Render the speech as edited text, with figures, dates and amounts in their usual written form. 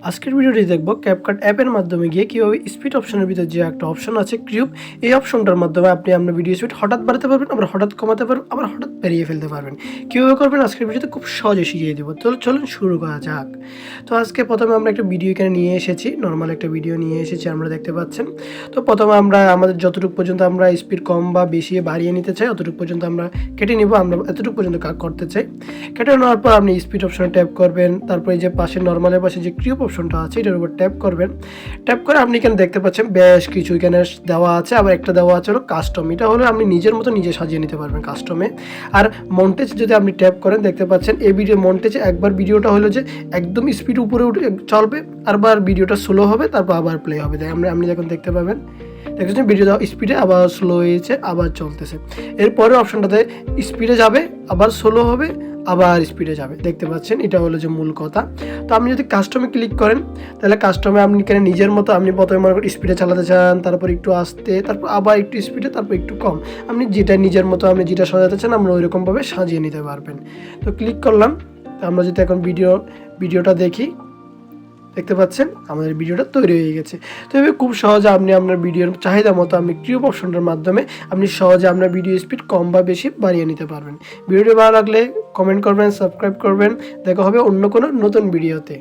আজকের ভিডিওটি দেখব ক্যাপকাট অ্যাপের মাধ্যমে গিয়ে কীভাবে স্পিড অপশনের ভিতরে যে একটা অপশন আছে কিউব, এই অপশনটার মাধ্যমে আপনি আপনার ভিডিও স্পিড হঠাৎ বাড়াতে পারবেন, আবার হঠাৎ কমাতে পারবেন, আবার হঠাৎ বাড়িয়ে ফেলতে পারবেন। কীভাবে করবেন আজকের ভিডিওতে খুব সহজে শিখিয়ে দেবো। তো চলুন শুরু করা যাক। তো আজকে প্রথমে আমরা একটা ভিডিও এখানে নিয়ে এসেছি, নর্মাল একটা ভিডিও নিয়ে এসেছি, আমরা দেখতে পাচ্ছেন। তো প্রথমে আমরা আমাদের যতটুকু পর্যন্ত আমরা স্পিড কম বা বেশি বাড়িয়ে নিতে চাই অতটুকু পর্যন্ত আমরা কেটে নিব। আমরা এতটুকু পর্যন্ত করতে চাই। কেটে নেওয়ার পর আপনি স্পিড অপশনে ট্যাপ করবেন, তারপরে যে পাশে নর্মালের পাশে যে কিউব অপশনটা আছে এটার উপর ট্যাপ করবেন। ট্যাপ করে আপনি এখানে দেখতে পাচ্ছেন বেশ কিছু এখানে দেওয়া আছে, আবার একটা দেওয়া আছে হলো কাস্টম। এটা হলো আপনি নিজের মতো নিজে সাজিয়ে নিতে পারবেন কাস্টমে। আর মন্টেজ যদি আপনি ট্যাপ করেন দেখতে পাচ্ছেন এই ভিডিও মন্টেজে একবার ভিডিওটা হলো যে একদম স্পিড উপরে উঠে চলবে, আরবার ভিডিওটা স্লো হবে, তারপর আবার প্লে হবে। আপনি যখন দেখতে পাবেন দেখছেন ভিডিও স্পিডে আবার স্লো হয়েছে, আবার চলতেছে। এরপরে অপশনটাতে স্পিডে যাবে, আবার স্লো হবে, আবার স্পিডে যাবে। দেখতে পাচ্ছেন এটা হলো যে মূল কথা। তো আপনি যদি কাস্টমে ক্লিক করেন তাহলে কাস্টমে আপনি এখানে নিজের মতো আপনি প্রথমে মনে করেন স্পিডে চালাতে চান, তারপর একটু আস্তে, তারপর আবার একটু স্পিডে, তারপর একটু কম। আপনি যেটা নিজের মতো আপনি যেটা সাজাতে চান আমরা ওইরকমভাবে সাজিয়ে নিতে পারবেন। তো ক্লিক করলাম। আমরা যদি এখন ভিডিওটা দেখি দেখতে পাচ্ছেন আমাদের ভিডিওটা তৈরি হয়ে গেছে। তো এভাবে খুব সহজে আপনি আপনার ভিডিওর চাহিদা মতো আপনি কিউব অপশনটার মাধ্যমে আপনি সহজে আপনার ভিডিও স্পিড কম বা বেশি বাড়িয়ে নিতে পারবেন। ভিডিওটি ভালো লাগলে কমেন্ট করবেন, সাবস্ক্রাইব করবেন। দেখা হবে অন্য কোনো নতুন ভিডিওতে।